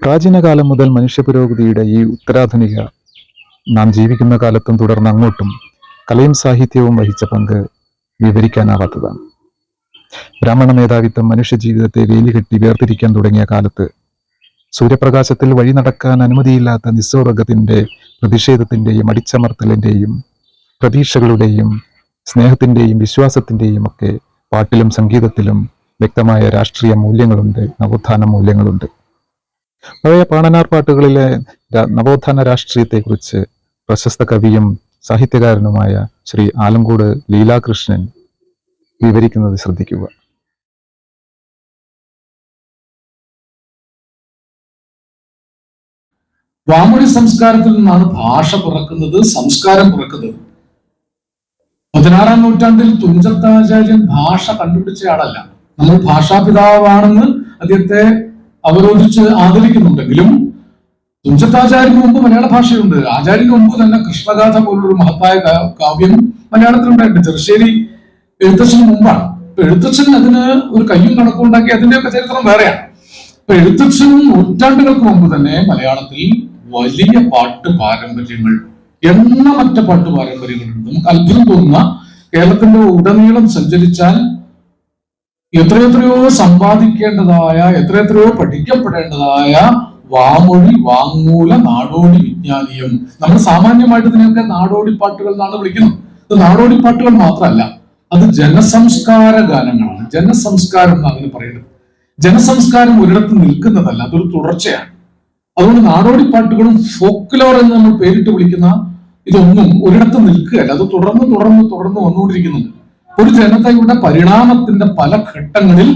പ്രാചീനകാലം മുതൽ മനുഷ്യ പുരോഗതിയുടെ ഈ ഉത്തരാധുനിക നാം ജീവിക്കുന്ന കാലത്തും തുടർന്ന് അങ്ങോട്ടും കലയും സാഹിത്യവും വഹിച്ച പങ്ക് വിവരിക്കാനാവാത്തതാണ്. ബ്രാഹ്മണ മേധാവിത്വം മനുഷ്യ ജീവിതത്തെ വേലികെട്ടി വേർതിരിക്കാൻ തുടങ്ങിയ കാലത്ത് സൂര്യപ്രകാശത്തിൽ വഴി നടക്കാൻ അനുമതിയില്ലാത്ത നിസ്വർഗത്തിന്റെ പ്രതിഷേധത്തിന്റെയും അടിച്ചമർത്തലിന്റെയും പ്രതീക്ഷകളുടെയും സ്നേഹത്തിന്റെയും വിശ്വാസത്തിന്റെയും ഒക്കെ പാട്ടിലും സംഗീതത്തിലും വ്യക്തമായ രാഷ്ട്രീയ മൂല്യങ്ങളുണ്ട്, നവോത്ഥാന മൂല്യങ്ങളുണ്ട്. പഴയ പാണനാർ പാട്ടുകളിലെ നവോത്ഥാന രാഷ്ട്രീയത്തെക്കുറിച്ച് പ്രശസ്ത കവിയും സാഹിത്യകാരനുമായ ശ്രീ ആലങ്കോട് ലീലാകൃഷ്ണൻ വിവരിക്കുന്നത് ശ്രദ്ധിക്കുക. വാമൊഴി സംസ്കാരത്തിൽ നിന്നാണ് ഭാഷ പിറക്കുന്നത്, സംസ്കാരം പിറക്കുന്നത്. 16-ാം നൂറ്റാണ്ടിൽ തുഞ്ചത്താചാര്യൻ ഭാഷ കണ്ടുപിടിച്ച ആളല്ല. നമ്മൾ ഭാഷാപിതാവാണെന്ന് അദ്ദേഹത്തെ അവരോധിച്ച് ആദരിക്കുന്നുണ്ടെങ്കിലും തുഞ്ചത്താചാര്യന് മുമ്പ് മലയാള ഭാഷയുണ്ട്. ആചാര്യന് മുമ്പ് തന്നെ കൃഷ്ണഗാഥ പോലുള്ളൊരു മഹത്തായ കാവ്യം മലയാളത്തിലുണ്ടായിട്ടുണ്ട്. ചെറുശ്ശേരി എഴുത്തച്ഛന് മുമ്പാണ്. എഴുത്തച്ഛൻ അതിന് ഒരു കയ്യും കണക്കും ഉണ്ടാക്കി അതിന്റെയൊക്കെ ചരിത്രം വേറെയാണ്. എഴുത്തച്ഛനും നൂറ്റാണ്ടുകൾക്ക് മുമ്പ് തന്നെ മലയാളത്തിൽ വലിയ പാട്ട് പാരമ്പര്യങ്ങൾ, എണ്ണമറ്റ പാട്ട് പാരമ്പര്യങ്ങളുണ്ട്. നമുക്ക് അത്ഭുതം തോന്നുന്ന, കേരളത്തിന്റെ ഉടനീളം സഞ്ചരിച്ചാൽ എത്രയെത്രയോ സമ്പാദിക്കേണ്ടതായ, എത്രയെത്രയോ പഠിക്കപ്പെടേണ്ടതായ വാമൊഴി, വാങ്മൂല, നാടോടി വിജ്ഞാനീയം. നമ്മൾ സാമാന്യമായിട്ട് ഇതിനെയൊക്കെ നാടോടി പാട്ടുകൾ എന്നാണ് വിളിക്കുന്നത്. ഇത് നാടോടി പാട്ടുകൾ മാത്രമല്ല, അത് ജനസംസ്കാര ഗാനങ്ങളാണ്. ജനസംസ്കാരം എന്ന് അതിന് പറയുന്നത്. ജനസംസ്കാരം ഒരിടത്ത് നിൽക്കുന്നതല്ല, അതൊരു തുടർച്ചയാണ്. അതുകൊണ്ട് നാടോടി പാട്ടുകളും ഫോക്ലോർ എന്ന് നമ്മൾ പേരിട്ട് വിളിക്കുന്ന ഇതൊന്നും ഒരിടത്ത് നിൽക്കുകയല്ല, അത് തുടർന്ന് തുടർന്ന് തുടർന്ന് വന്നുകൊണ്ടിരിക്കുന്നുണ്ട്. ഒരു ജനതയുടെ പരിണാമത്തിന്റെ പല ഘട്ടങ്ങളിൽ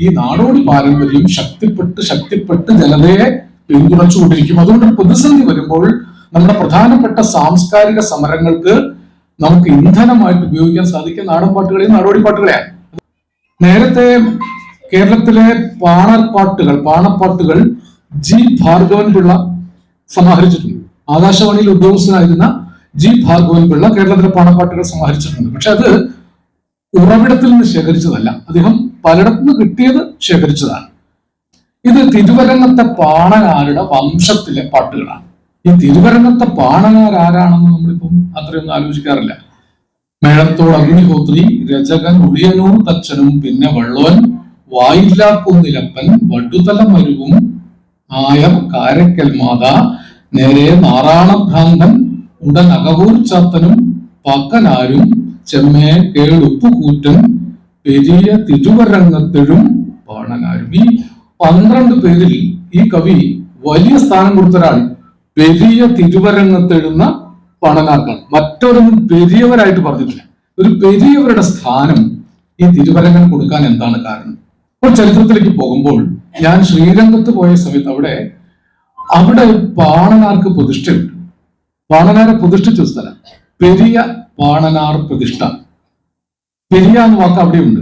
ഈ നാടോടി പാരമ്പര്യം ശക്തിപ്പെട്ട് ജനതയെ പിന്തുണച്ചുകൊണ്ടിരിക്കും. അതുകൊണ്ട് പ്രതിസന്ധി വരുമ്പോൾ നമ്മുടെ പ്രധാനപ്പെട്ട സാംസ്കാരിക സമരങ്ങൾക്ക് നമുക്ക് ഇന്ധനമായിട്ട് ഉപയോഗിക്കാൻ സാധിക്കുക നാടൻ പാട്ടുകളെയും നാടോടി പാട്ടുകളെയാണ്. നേരത്തെ കേരളത്തിലെ പാണപ്പാട്ടുകൾ ജി ഭാർഗവൻ പിള്ള സമാഹരിച്ചിട്ടുണ്ട്. ആകാശവാണിയിൽ ഉദ്യോഗസ്ഥനായിരുന്ന ജി ഭാർഗവൻ പിള്ള കേരളത്തിലെ പാണപ്പാട്ടുകൾ സമാഹരിച്ചിട്ടുണ്ട്. പക്ഷെ അത് ഉറവിടത്തിൽ നിന്ന് ശേഖരിച്ചതല്ല, അദ്ദേഹം പലയിടത്തുനിന്ന് കിട്ടിയത് ശേഖരിച്ചതാണ്. ഇത് തിരുവരങ്ങത്തെ പാണനാരുടെ വംശത്തിലെ പാട്ടുകളാണ്. ഈ തിരുവരങ്ങത്തെ പാണനാരാണെന്ന് നമ്മളിപ്പം അത്രയൊന്നും ആലോചിക്കാറില്ല. മേളത്തോട് അഗ്നിഹോത്രി, രചകൻ ഉളിയനൂർ തച്ചനും, പിന്നെ വള്ളോൻ, വായില്ലാക്കുന്നിലപ്പൻ, വടുതല മരുവും, ആയർ കാരക്കൽ മാത, നേരെ നാറാണഭ്രാന്തൻ, ഉടൻ അകവൂർ ചാത്തനും, പക്കനാരും, ചെമ്മേ കേളുപ്പുകൂറ്റൻ, പെരിയ തിരുവരങ്ങത്തെഴും പാണനാരും. ഈ 12 പേരിൽ ഈ കവി വലിയ സ്ഥാനം കൊടുത്തൊരാൾ പെരിയ തിരുവരങ്ങത്തെഴുന്ന പാണനാർക്കാണ്. മറ്റൊരൊന്നും പെരിയവരായിട്ട് പറഞ്ഞിട്ടില്ല. ഒരു പെരിയവരുടെ സ്ഥാനം ഈ തിരുവരങ്ങൻ കൊടുക്കാൻ എന്താണ് കാരണം? ഇപ്പോൾ ചരിത്രത്തിലേക്ക് പോകുമ്പോൾ ഞാൻ ശ്രീരംഗത്ത് പോയ സമയത്ത് അവിടെ പാണനാർക്ക് പ്രതിഷ്ഠയുണ്ട്. പാണനാരെ പ്രതിഷ്ഠിച്ച സ്ഥലം പെരിയ പാണനാർ പ്രതിഷ്ഠ. പെരിയ എന്ന വാക്ക് അവിടെയുണ്ട്.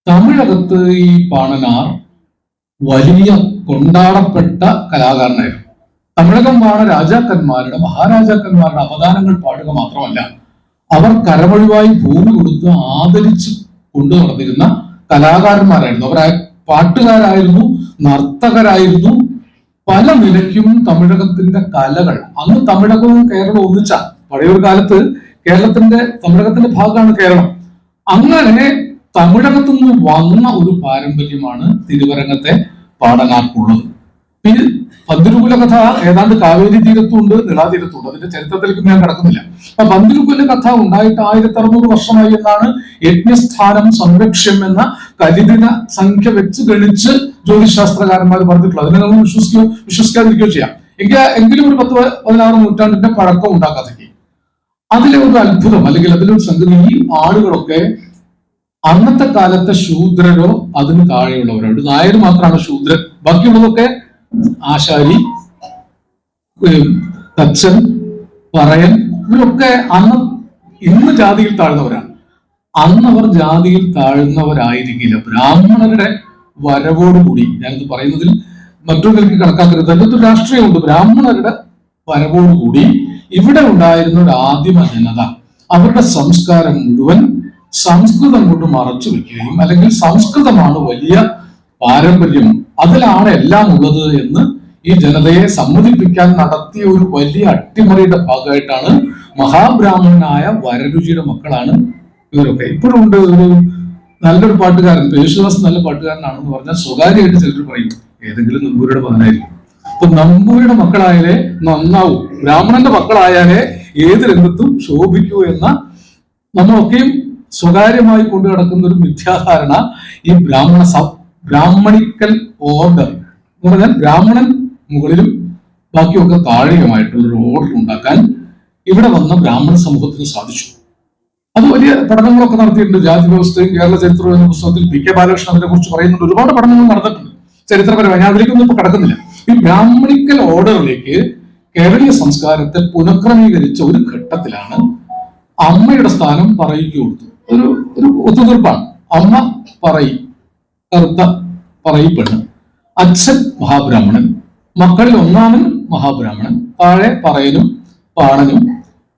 തമിഴകത്ത് ഈ പാണനാർ വലിയ കൊണ്ടാടപ്പെട്ട കലാകാരനായിരുന്നു. തമിഴകം വാണ രാജാക്കന്മാരുടെ, മഹാരാജാക്കന്മാരുടെ അവദാനങ്ങൾ പാടുക മാത്രമല്ല, അവർ കരമൊഴിവായി ഭൂമി കൊടുത്ത് ആദരിച്ച് കൊണ്ടു നടന്നിരുന്ന കലാകാരന്മാരായിരുന്നു. അവർ പാട്ടുകാരായിരുന്നു, നർത്തകരായിരുന്നു. പല നിലയ്ക്കും തമിഴകത്തിന്റെ കലകൾ, അന്ന് തമിഴകവും കേരളവും ഒന്നിച്ച പഴയൊരു കാലത്ത് തമിഴകത്തിന്റെ ഭാഗമാണ് കേരളം. അങ്ങനെ തമിഴകത്തു നിന്ന് വന്ന ഒരു പാരമ്പര്യമാണ് തിരുവരങ്ങത്തെ പാടനാർക്കുള്ളത്. ഈ പന്തിരുകുല കഥ ഏതാണ്ട് കാവേരി തീരത്തുണ്ട്, നിളാതീരത്തുണ്ട്. അതിന്റെ ചരിത്രത്തിലേക്ക് ഞാൻ കടക്കുന്നില്ല. അപ്പൊ പന്തിരുകുല കഥ ഉണ്ടായിട്ട് 1600 വർഷമായി എന്നാണ് യജ്ഞസ്ഥാനം സംരക്ഷ്യം എന്ന കരിദിന സംഖ്യ വെച്ച് ഗണിച്ച് ജ്യോതിശാസ്ത്രകാരന്മാർ പറഞ്ഞിട്ടുള്ളത്. അതിനെ നമ്മൾ വിശ്വസിക്കാതിരിക്കുകയോ ചെയ്യാം. എങ്കിലും ഒരു 10-16 നൂറ്റാണ്ടിന്റെ പഴക്കം ഉണ്ടാക്കാതിരിക്കും. അതിലെ ഒരു അത്ഭുതം അല്ലെങ്കിൽ അതിലൊരു സംഗതി, ഈ ആളുകളൊക്കെ അന്നത്തെ കാലത്തെ ശൂദ്രരോ അതിന് താഴെയുള്ളവരോ, നായർ മാത്രമാണ് ശൂദ്രൻ, ബാക്കിയുള്ളതൊക്കെ ആശാരി, തച്ചൻ, പറയൻ, ഇവരൊക്കെ ഇന്ന് ജാതിയിൽ താഴ്ന്നവരാണ്. അന്ന് അവർ ജാതിയിൽ താഴ്ന്നവരായിരിക്കില്ല. ബ്രാഹ്മണരുടെ വരവോടുകൂടി, ഞാനിത് പറയുന്നതിൽ മറ്റൊന്നിലേക്ക് കണക്കാക്കരുത്, അതിനകത്ത് രാഷ്ട്രീയമുണ്ട്. ബ്രാഹ്മണരുടെ വരവോടുകൂടി ഇവിടെ ഉണ്ടായിരുന്ന ഒരു ആദിമ ജനത അവരുടെ സംസ്കാരം മുഴുവൻ സംസ്കൃതം കൊണ്ട് മറച്ചു വെക്കുകയും, അല്ലെങ്കിൽ സംസ്കൃതമാണ് വലിയ പാരമ്പര്യം, അതിലാണ് എല്ലാം ഉള്ളത് എന്ന് ഈ ജനതയെ സമ്മതിപ്പിക്കാൻ നടത്തിയ ഒരു വലിയ അട്ടിമറിയുടെ ഭാഗമായിട്ടാണ് മഹാബ്രാഹ്മണനായ വരരുചിയുടെ മക്കളാണ് ഇവരൊക്കെ. ഇപ്പോഴും ഉണ്ട് ഒരു നല്ലൊരു പാട്ടുകാരൻ, യേശുദാസ് നല്ല പാട്ടുകാരനാണെന്ന് പറഞ്ഞാൽ സ്വകാര്യമായിട്ട് ചിലർ പറയും ഏതെങ്കിലും നമ്പൂരിയുടെ മകനായിരിക്കും. അപ്പൊ നമ്പൂരിയുടെ മക്കളായാലേ നന്നാവൂ, ബ്രാഹ്മണന്റെ മക്കളായാലേ ഏത് രംഗത്തും ശോഭിക്കൂ എന്ന നമ്മളൊക്കെയും സ്വകാര്യമായി കൊണ്ടു നടക്കുന്ന ഒരു മിഥ്യാധാരണ ഈ ബ്രാഹ്മണിക്കൽ ഓർഡർ എന്ന് പറഞ്ഞാൽ ബ്രാഹ്മണൻ മുകളിലും ബാക്കിയൊക്കെ താഴെയുമായിട്ടുള്ള ഒരു ഓർഡർ ഉണ്ടാക്കാൻ ഇവിടെ വന്ന ബ്രാഹ്മണ സമൂഹത്തിന് സാധിച്ചു. അത് വലിയ പഠനങ്ങളൊക്കെ നടത്തിയിട്ടുണ്ട്. ജാതി വ്യവസ്ഥയും കേരള ചരിത്രവും എന്ന പുസ്തകത്തിൽ പി കെ ബാലകൃഷ്ണൻ അതിനെ കുറിച്ച് പറയുന്നുണ്ട്. ഒരുപാട് പഠനങ്ങൾ നടന്നിട്ടുണ്ട് ചരിത്രപരമായി. ഞാൻ അതിലേക്കൊന്നും ഇപ്പൊ കടക്കുന്നില്ല. ഈ ബ്രാഹ്മണിക്കൽ ഓർഡറിലേക്ക് കേരളീയ സംസ്കാരത്തെ പുനഃക്രമീകരിച്ച ഒരു ഘട്ടത്തിലാണ് അമ്മയുടെ സ്ഥാനം പറയിക്ക് കൊടുത്തു. ഒരു ഒത്തുതീർപ്പാണ്. അമ്മ പറയി, കറുത്ത പറയി പെണ്ണ്, അച്ഛൻ മഹാബ്രാഹ്മണൻ, മക്കളിൽ ഒന്നാമൻ മഹാബ്രാഹ്മണൻ, താഴെ പറയനും പാണനും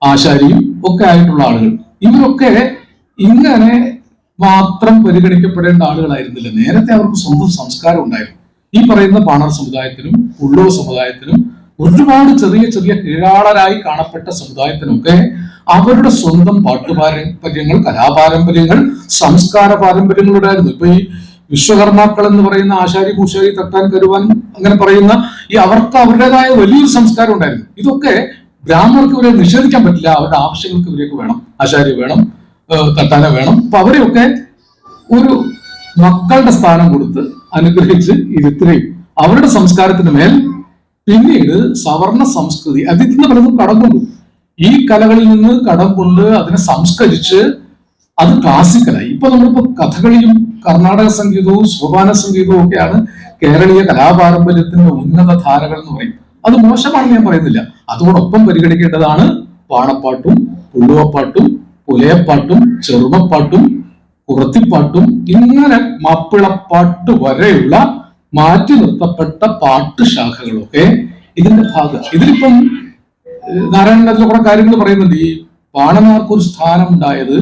ആശാരിയും ഒക്കെ ആയിട്ടുള്ള ആളുകൾ. ഇവരൊക്കെ ഇങ്ങനെ മാത്രം പരിഗണിക്കപ്പെടേണ്ട ആളുകളായിരുന്നില്ല. നേരത്തെ അവർക്ക് സ്വന്തം സംസ്കാരം ഉണ്ടായിരുന്നു. ഈ പറയുന്ന പാണർ സമുദായത്തിനും ഉള്ളൂർ സമുദായത്തിനും ഒരുപാട് ചെറിയ ചെറിയ കീഴാളരായി കാണപ്പെട്ട സമുദായത്തിനൊക്കെ അവരുടെ സ്വന്തം പാട്ടുപാരമ്പര്യങ്ങൾ, കലാപാരമ്പര്യങ്ങൾ, സംസ്കാര പാരമ്പര്യങ്ങളുണ്ടായിരുന്നു. ഇപ്പൊ ഈ വിശ്വകർമാക്കൾ എന്ന് പറയുന്ന ആശാരി പൂശാരി തട്ടാൻ കരുവാൻ അങ്ങനെ പറയുന്ന ഈ അവർക്ക് അവരുടേതായ വലിയൊരു സംസ്കാരം ഉണ്ടായിരുന്നു. ഇതൊക്കെ ബ്രാഹ്മണർക്ക് ഇവരെ നിഷേധിക്കാൻ പറ്റില്ല. അവരുടെ ആവശ്യങ്ങൾക്ക് ഇവരെയൊക്കെ വേണം, ആശാരി വേണം, തട്ടാന വേണം. അപ്പൊ അവരെയൊക്കെ ഒരു മക്കളുടെ സ്ഥാനം കൊടുത്ത് അനുഗ്രഹിച്ച് ഇരുത്തുകയും അവരുടെ സംസ്കാരത്തിന് മേൽ പിന്നീട് സവർണ സംസ്കൃതി അതിൽ നിന്ന് പലതും കടം കൊണ്ടു. ഈ കലകളിൽ നിന്ന് കടം കൊണ്ട് അതിനെ സംസ്കരിച്ച് അത് ക്ലാസിക്കലായി. ഇപ്പൊ നമ്മളിപ്പോ കഥകളിയും കർണാടക സംഗീതവും സോപാന സംഗീതവും ഒക്കെയാണ് കേരളീയ കലാപാരമ്പര്യത്തിന്റെ ഉന്നത ധാരകൾ എന്ന് പറയും. അത് മോശമാണെന്ന് ഞാൻ പറയുന്നില്ല. അതോടൊപ്പം പരിഗണിക്കേണ്ടതാണ് പാണപ്പാട്ടും പുള്ളുവപ്പാട്ടും പുലയപ്പാട്ടും ചെറുമപ്പാട്ടും കുറത്തിപ്പാട്ടും ഇങ്ങനെ മാപ്പിളപ്പാട്ട് വരെയുള്ള മാറ്റി നിർത്തപ്പെട്ട പാട്ടുശാഖകളൊക്കെ ഇതിന്റെ ഭാഗം. ഇതിലിപ്പം നാരായണത്തിൽ കുറെ കാര്യങ്ങൾ പറയുന്നുണ്ട്. ഈ പാണന്മാർക്കൊരു സ്ഥാനം ഉണ്ടായത്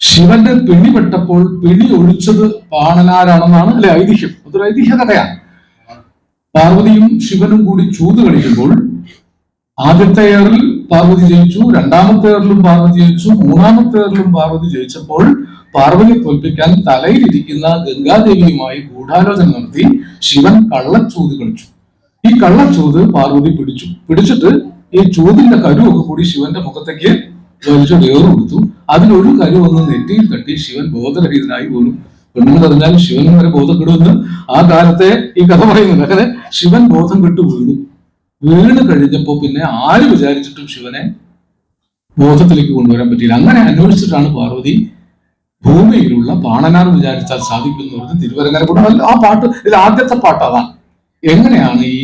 ശിവന്റെ പിണിപ്പെട്ടപ്പോൾ പിണി ഒഴിച്ചത് പാണനാരാണെന്നാണ് അല്ലെ ഐതിഹ്യം. അതൊരു ഐതിഹ്യ കഥയാണ്. പാർവതിയും ശിവനും കൂടി ചൂത് കളിക്കുമ്പോൾ ആദ്യത്തെ ഏറിൽ പാർവതി ജയിച്ചു, രണ്ടാമത്തെ ഏറിലും പാർവതി ജയിച്ചു, മൂന്നാമത്തെ ഏറിലും പാർവതി ജയിച്ചപ്പോൾ പാർവതിയെ തോൽപ്പിക്കാൻ തലയിലിരിക്കുന്ന ഗംഗാദേവിയുമായി ഗൂഢാലോചന നടത്തി ശിവൻ കള്ളച്ചൂത് കളിച്ചു. ഈ കള്ളച്ചൂത് പാർവതി പിടിച്ചിട്ട് ഈ ചൂതിന്റെ കരുവൊക്കെ കൂടി ശിവന്റെ മുഖത്തേക്ക് വലിച്ചു ഏറ് കൊടുത്തു. അതിലൊരു കരുവൊന്ന് നെറ്റിയിൽ തട്ടി ശിവൻ ബോധരഹിതനായി വീണു. പെണ്ണുങ്ങൾ അറിഞ്ഞാൽ ശിവനും വരെ ബോധം കെടുമെന്ന് ആ കാലത്തെ ഈ കഥ പറയുന്നുണ്ട്. അങ്ങനെ ശിവൻ ബോധം കെട്ടു വീണ് കഴിഞ്ഞപ്പോ പിന്നെ ആര് വിചാരിച്ചിട്ടും ശിവനെ ബോധത്തിലേക്ക് കൊണ്ടുവരാൻ പറ്റിയില്ല. അങ്ങനെ അന്വേഷിച്ചിട്ടാണ് പാർവതി ഭൂമിയിലുള്ള പാണനാർ വിചാരിച്ചാൽ സാധിക്കുന്നു പറഞ്ഞ് തിരുവരങ്ങര കൊണ്ട് ആ പാട്ട് ഇതിൽ ആദ്യത്തെ പാട്ട് അതാണ്. എങ്ങനെയാണ് ഈ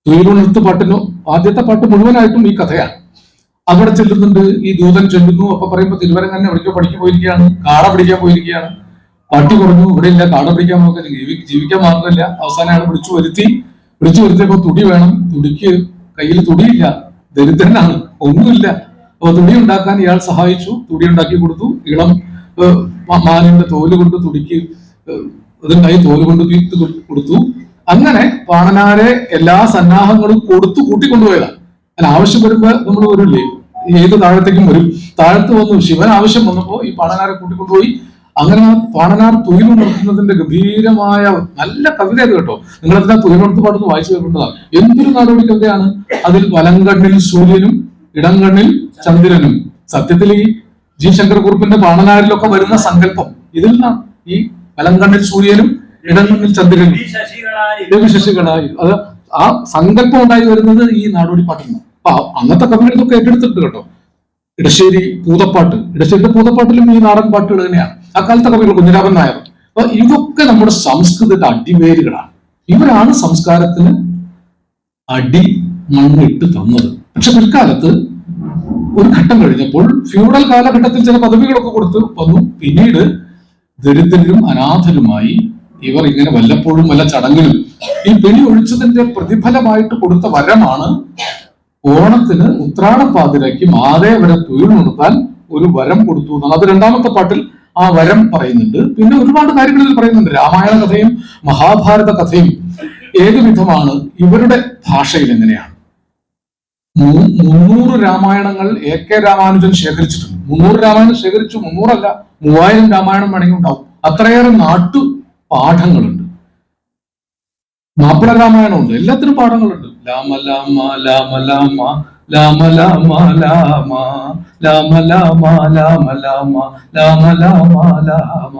തുയിലുണർത്ത് പാട്ടിനോ ആദ്യത്തെ പാട്ട് മുഴുവനായിട്ടും ഈ കഥയാണ്. അവിടെ ചെല്ലുന്നുണ്ട്, ഈ ദൂതൻ ചെല്ലുന്നു. അപ്പൊ പറയുമ്പോ തിരുവരങ്ങനെ എവിടേക്കോ പഠിക്കാൻ പോയിരിക്കുകയാണ്, കാട പിടിക്കാൻ പോയിരിക്കുകയാണ്. പട്ടി പറഞ്ഞു ഇവിടെ ഇല്ല, കാട പിടിക്കാൻ നോക്കാൻ ജീവിക്കാൻ മാർഗമില്ല. അവസാനം അയാൾ വിളിച്ചു വരുത്തിയപ്പോ തുടി വേണം. തുടിക്ക് കയ്യിൽ തുടിയില്ല, ദരിദ്രനാണ്, ഒന്നുമില്ല. അപ്പൊ തുടി ഉണ്ടാക്കാൻ ഇയാൾ സഹായിച്ചു, തുടി ഉണ്ടാക്കി കൊടുത്തു. ഇളം മാനിന്റെ തോല് കൊണ്ട് തുടിക്ക് അതുണ്ടായി, തോല് കൊണ്ട് തീർത്ത് കൊടുത്തു. അങ്ങനെ പാണനാരെ എല്ലാ സന്നാഹങ്ങളും കൊടുത്തു കൂട്ടിക്കൊണ്ടുപോയതാണ്. അല്ല, ആവശ്യം വരുമ്പോ നമ്മൾ വരില്ലേ, ഏത് താഴത്തേക്കും വരും. താഴത്ത് വന്നു ശിവൻ ആവശ്യം വന്നപ്പോ ഈ പാണനാരെ കൂട്ടിക്കൊണ്ടുപോയി. അങ്ങനെ പാണനാർ തുയിലുണർത്തുന്നതിന്റെ ഗംഭീരമായ നല്ല കവിത അത് കേട്ടോ. നിങ്ങൾ അതിനെ തുയിലുണർത്ത് പാടുന്ന വായിച്ചു കേൾക്കേണ്ടതാണ്. എന്തൊരു നാടോടി കവിതയാണ്. അതിൽ വലങ്കണ്ണിൽ സൂര്യനും ഇടംകണ്ണിൽ ചന്ദ്രനും. സത്യത്തിൽ ഈ ജി ശങ്കരക്കുറുപ്പിന്റെ പാണനാരിലൊക്കെ വരുന്ന സങ്കല്പം ഇതിൽ നിന്നാണ്. ഈ വലങ്കണ്ണിൽ സൂര്യനും ഇടംകണ്ണിൽ ചന്ദ്രനും ശശികളായി അത് ആ സങ്കല്പം ഉണ്ടായി വരുന്നത് ഈ നാടോടി പാട്ടിൽ നിന്ന്. അപ്പൊ അന്നത്തെ കവികൾ ഇതൊക്കെ ഏറ്റെടുത്തിട്ടുണ്ട് കേട്ടോ. ഇടശ്ശേരി ഇടശ്ശേരിയുടെ പൂതപ്പാട്ടിലും ഈ നാടൻ പാട്ടുകൾ തന്നെയാണ് അക്കാലത്തെ കവികൾ, കുഞ്ഞിരാമൻ നായർ. അപ്പൊ ഇതൊക്കെ നമ്മുടെ സംസ്കൃതത്തിന്റെ അടിവേരുകളാണ്. ഇവരാണ് സംസ്കാരത്തിന് അടി മണ്ണിട്ട് തന്നത്. പക്ഷെ പിൽക്കാലത്ത് ഒരു ഘട്ടം കഴിഞ്ഞപ്പോൾ ഫ്യൂഡൽ കാലഘട്ടത്തിൽ ചില പദവികളൊക്കെ കൊടുത്തു വന്നു. പിന്നീട് ദരിദ്രരും അനാഥരുമായി ഇവർ ഇങ്ങനെ വല്ലപ്പോഴും വല്ല ചടങ്ങിലും ഈ പിണി ഒഴിച്ചതിന്റെ പ്രതിഫലമായിട്ട് കൊടുത്ത വരമാണ് ഓണത്തിന് ഉത്രാടപ്പാതിരയ്ക്ക് മാതേ വരെ തൊഴിലുണർത്താൻ ഒരു വരം കൊടുത്തു എന്നാണ്. അത് രണ്ടാമത്തെ പാട്ടിൽ ആ വരം പറയുന്നുണ്ട്. പിന്നെ ഒരുപാട് കാര്യങ്ങൾ ഇതിൽ പറയുന്നുണ്ട്. രാമായണ കഥയും മഹാഭാരത കഥയും ഏത് വിധമാണ് ഇവരുടെ ഭാഷയിൽ എങ്ങനെയാണ്? 300 രാമായണങ്ങൾ AK രാമാനുജൻ ശേഖരിച്ചിട്ടുണ്ട്. 300 രാമായണം ശേഖരിച്ചു, 300 അല്ല 3000 രാമായണം വേണമെങ്കിൽ ഉണ്ടാവും. അത്രയേറെ നാട്ടു പാഠങ്ങളുണ്ട്. മാപ്പിള രാമായണമുണ്ട്, എല്ലാത്തിനും പാഠങ്ങളുണ്ട്. ലാമ ലാമ ലാമ ലാമ ലാമ ലാമ ലാമ ലാമ ലാമ ലാമ ലാമ ലാമ ലാമ ലാമ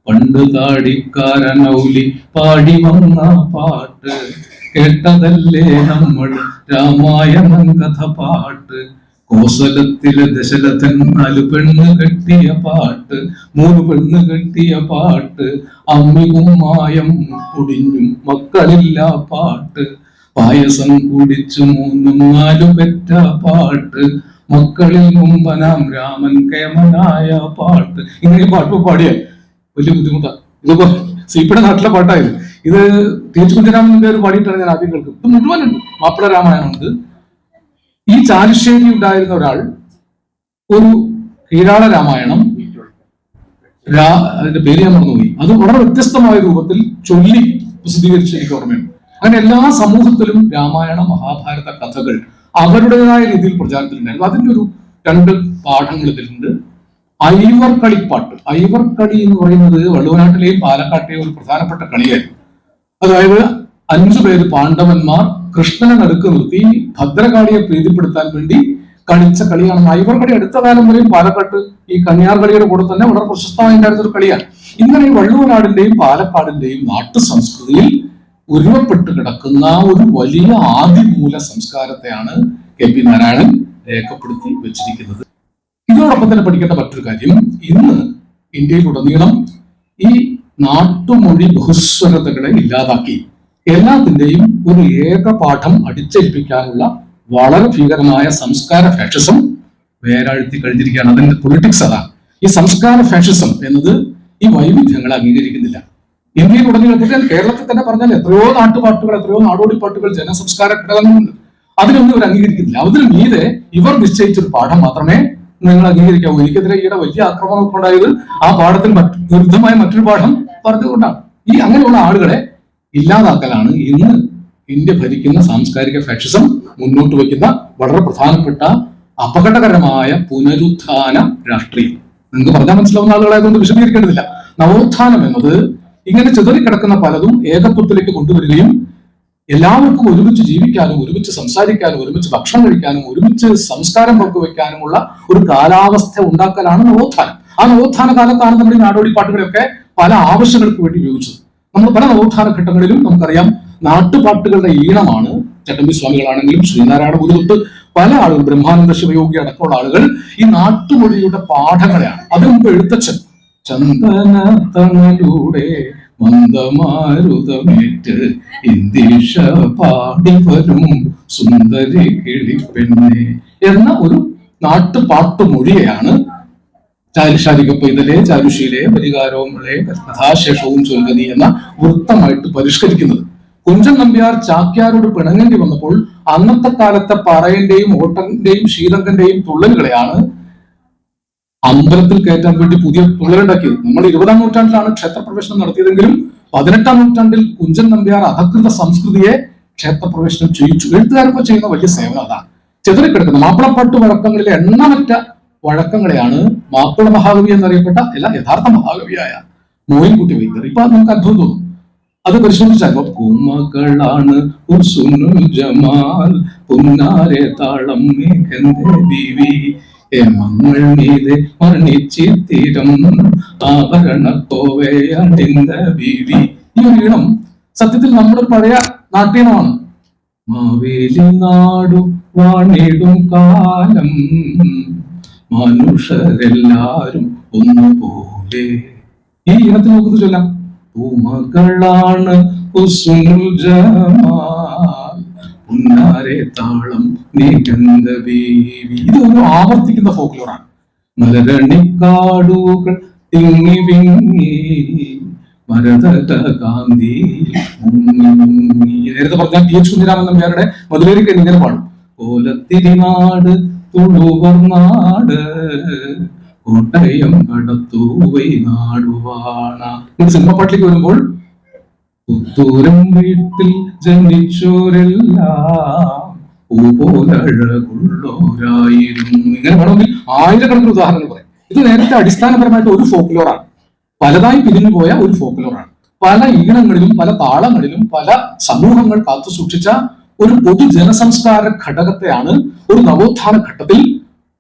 പണ്ട് താടിക്കാരനൗലി പാടി വന്ന പാട്ട് കേട്ടതല്ലേ നമ്മൾ രാമായണം കഥ പാട്ട്. കോസലത്തിലെ ദശരഥൻ 4 പെണ്ണ് കെട്ടിയ പാട്ട്, 3 പെണ്ണ് കെട്ടിയ പാട്ട്. അമ്മിയും മായം പൊടിഞ്ഞും മക്കളില്ല പാട്ട്. പായസം കുടിച്ചു 3 4 പെറ്റ പാട്ട്. മക്കളിൽ മുമ്പനാം രാമൻ കേമനായ പാട്ട്. ഇങ്ങനെ പാട്ട് പാടിയ വലിയ ബുദ്ധിമുട്ടാണ്. ഇതിപ്പോ സിപിയുടെ നാട്ടിലെ പാട്ടായത്. ഇത് TH കുഞ്ഞിരാമന്റെ ഒരു പാടിയിട്ടാണ് ഞാൻ ആദ്യം കേൾക്കുന്നത്. ഇത് മുഴുവനുണ്ട്. മാപ്പിള രാമായണമുണ്ട്. ഈ ചാലിശ്ശേരി ഉണ്ടായിരുന്ന ഒരാൾ ഒരു കീഴാള രാമായണം, അതിന്റെ പേര് ഞാൻ മറന്നുപോയി, അത് വളരെ വ്യത്യസ്തമായ രൂപത്തിൽ ചൊല്ലി പ്രസിദ്ധീകരിച്ച് എനിക്ക് ഓർമ്മയുണ്ട്. അങ്ങനെ എല്ലാ സമൂഹത്തിലും രാമായണ മഹാഭാരത കഥകൾ അവരുടേതായ രീതിയിൽ പ്രചാരത്തിലുണ്ടായിരുന്നു. അതിന്റെ ഒരു 2 പാഠങ്ങൾ ഇതിലുണ്ട്. ഐവർക്കളിപ്പാട്ട്. ഐവർക്കളി എന്ന് പറയുന്നത് വള്ളുവനാട്ടിലെയും പാലക്കാട്ടെയും ഒരു പ്രധാനപ്പെട്ട കളിയായിരുന്നു. അതായത് 5 പേര് പാണ്ഡവന്മാർ കൃഷ്ണനെ നടുക്ക് നിർത്തി ഭദ്രകാളിയെ പ്രീതിപ്പെടുത്താൻ വേണ്ടി കളിച്ച കളിയാണ് ഐവർകളി. അടുത്ത കാലം വരെയും പാലക്കാട്ട് ഈ കന്യാർ കളിയുടെ കൂടെ തന്നെ വളരെ പ്രശസ്തമായി ഉണ്ടായിരുന്ന ഒരു കളിയാണ്. ഇങ്ങനെ വള്ളുവനാടിന്റെയും പാലക്കാടിന്റെയും നാട്ടു സംസ്കൃതിയിൽ ഉരുവപ്പെട്ട് കിടക്കുന്ന ഒരു വലിയ ആദിമൂല സംസ്കാരത്തെയാണ് KP നാരായണൻ രേഖപ്പെടുത്തി വെച്ചിരിക്കുന്നത്. ഇതിനോടൊപ്പം തന്നെ പഠിക്കേണ്ട മറ്റൊരു കാര്യം, ഇന്ന് ഇന്ത്യയിലുടനീളം ഈ നാട്ടുമൊഴി ബഹുസ്വരതകളെ ഇല്ലാതാക്കി എല്ലാത്തിന്റെയും ഒരു ഏക പാഠം അടിച്ചേൽപ്പിക്കാനുള്ള വളരെ ഭീകരമായ സംസ്കാര ഫാഷിസം വേരാഴ്ത്തി കഴിഞ്ഞിരിക്കുകയാണ്. അതിന്റെ പൊളിറ്റിക്സ് അതാണ്. ഈ സംസ്കാര ഫാഷിസം എന്നത് ഈ വൈവിധ്യങ്ങളെ അംഗീകരിക്കുന്നില്ല. ഇന്ത്യയിൽ ഉടനീളം കേരളത്തിൽ തന്നെ പറഞ്ഞാൽ എത്രയോ നാട്ടുപാട്ടുകൾ, എത്രയോ നാടോടിപ്പാട്ടുകൾ, ജനസംസ്കാര ഘടകങ്ങളുണ്ട്. അതിനൊന്നും ഇവർ അംഗീകരിക്കുന്നില്ല. അതിന് മീതെ ഇവർ നിശ്ചയിച്ചൊരു പാഠം മാത്രമേ നിങ്ങൾ അംഗീകരിക്കാവൂ. എനിക്കെതിരെ ഈയിടെ വലിയ ആക്രമണമൊക്കെ ഉണ്ടായത് ആ പാഠത്തിൽ വിരുദ്ധമായ മറ്റൊരു പാഠം പറഞ്ഞുകൊണ്ടാണ്. ഈ അങ്ങനെയുള്ള ആളുകളെ ഇല്ലാതാക്കലാണ് ഇന്ന് ഇന്ത്യ ഭരിക്കുന്ന സാംസ്കാരിക ഫാഷിസം മുന്നോട്ട് വയ്ക്കുന്ന വളരെ പ്രധാനപ്പെട്ട അപകടകരമായ പുനരുത്ഥാന രാഷ്ട്രീയം. നിങ്ങൾക്ക് പറഞ്ഞാൽ മനസ്സിലാവുന്ന ആളുകളായതുകൊണ്ട് വിശദീകരിക്കേണ്ടതില്ല. നവോത്ഥാനം എന്നത് ഇങ്ങനെ ചിതറിക്കിടക്കുന്ന പലതും ഏകത്വത്തിലേക്ക് കൊണ്ടുവരികയും എല്ലാവർക്കും ഒരുമിച്ച് ജീവിക്കാനും ഒരുമിച്ച് സംസാരിക്കാനും ഒരുമിച്ച് ഭക്ഷണം കഴിക്കാനും ഒരുമിച്ച് സംസ്കാരം പങ്കുവെക്കാനുമുള്ള ഒരു കാലാവസ്ഥ ഉണ്ടാക്കലാണ് നവോത്ഥാനം. ആ നവോത്ഥാന കാലത്താണ് നമ്മുടെ ഈ നാടോടി പാട്ടുകളൊക്കെ പല ആവശ്യങ്ങൾക്ക് വേണ്ടി ഉപയോഗിച്ചത്. നമ്മൾ പല നവോത്ഥാന ഘട്ടങ്ങളിലും നമുക്കറിയാം നാട്ടുപാട്ടുകളുടെ ഈണമാണ്. ചട്ടമ്പി സ്വാമികളാണെങ്കിലും ശ്രീനാരായണ ഗുരു തൊട്ട് പല ആളുകൾ, ബ്രഹ്മാനന്ദ ശിവയോഗി അടക്കമുള്ള ആളുകൾ ഈ നാട്ടുമൊഴിയുടെ പാഠങ്ങളെയാണ്. അതിനു മുമ്പ് എഴുത്തച്ഛൻ ചന്ദന തണലൂടെ മന്ദമാരുതമേറ്റ് ഇന്ദീഷ പാടി വരും സുന്ദരി കിളിപ്പെണ്ണെ എന്ന ഒരു നാട്ടുപാട്ടുമൊഴിയെയാണ് ചാരുശാലിക പൈതലെ ചാരുശീലെ പരികാരവുമുളെ കഥാശേഷവും ചൊൽഗതി എന്ന വൃത്തമായിട്ട് പരിഷ്കരിക്കുന്നത്. കുഞ്ചൻ നമ്പ്യാർ ചാക്യാരോട് പിണങ്ങേണ്ടി വന്നപ്പോൾ അന്നത്തെ കാലത്തെ പറയന്റെയും ഓട്ടന്റെയും ശീതങ്കന്റെയും തുള്ളലുകളെയാണ് അമ്പലത്തിൽ കയറ്റാൻ വേണ്ടി പുതിയ തുള്ളലുണ്ടാക്കിയത്. നമ്മൾ 20-ാം നൂറ്റാണ്ടിലാണ് ക്ഷേത്രപ്രവേശനം നടത്തിയതെങ്കിലും 18-ാം നൂറ്റാണ്ടിൽ കുഞ്ചൻ നമ്പ്യാർ അധകൃത സംസ്കൃതിയെ ക്ഷേത്രപ്രവേശനം ചെയ്യിച്ചു. എഴുത്തുകാരൊക്കെ ചെയ്യുന്ന വലിയ സേവനം അതാണ്. ചെതറിക്കിടക്കുന്ന മാപ്പിളപ്പാട്ട് വഴക്കങ്ങളിലെ എണ്ണമറ്റ വഴക്കങ്ങളെയാണ് മാപ്പിള മഹാകവി എന്നറിയപ്പെട്ട യഥാർത്ഥ മഹാകവിയായ മോയിൻകുട്ടി വൈദ്യർ. ഇപ്പൊ നമുക്ക് അത്ഭുതം തോന്നും. അത് പരിശോധിച്ചാൽ പൂമകളാണ് ജമാൽ പുന്നാരെ താളം ബീവി മങ്ങൾ മീതെ മണിച്ചിത്തിരം ആഭരണ കോവയണിന്ത ബീവി. ഈ ഒരു ഈണം സത്യത്തിൽ നമ്മുടെ പഴയ നാട്യമാണ്. മാവേലി നാടു വാണിടും കാലം മനുഷ്യരെല്ലാരും ഒന്നുപോലെ. ഈ ഇനത്തിൽ നോക്കുന്നത് ചൊല്ലാം. പൂമകളാണ് പുന്നാരെ താളം നിഗന്ധ ബീവി. ഇത് ഒരു ആവർത്തിക്കുന്ന ഫോക്ലോറാണ്. മലരണിക്കാടുകൾ തിങ്ങി വിങ്ങി മരതക കാന്തി മുങ്ങി. നേരത്തെ പറഞ്ഞ TH കുഞ്ഞിരാമൻ നമ്പ്യാരുടെ മധുരേരിക്ക് ഇങ്ങനെ പാടും. കോലത്തിരിനാട് തുളുവർ നാട് കോട്ടയം കടത്തൂവൈ നാടുവാണ. സിനിമ പാട്ടിലേക്ക് വരുമ്പോൾ പുത്തൂരം വീട്ടിൽ ജനിച്ചോരെല്ലാം പൂപോലഴകുള്ളോരായിരുന്നു. ഇങ്ങനെ വേണമെങ്കിൽ ആയിരക്കണക്കിന് ഉദാഹരണങ്ങൾ പറയാം. ഇത് നേരത്തെ അടിസ്ഥാനപരമായിട്ട് ഒരു ഫോക്ലോറാണ്, പലതായി പിരിഞ്ഞു പോയ ഒരു ഫോക്ലോറാണ്. പല ഈണങ്ങളിലും പല താളങ്ങളിലും പല സമൂഹങ്ങൾ കാത്തു സൂക്ഷിച്ച ഒരു പൊതുജനസംസ്കാര ഘടകത്തെയാണ് ഒരു നവോത്ഥാന ഘട്ടത്തിൽ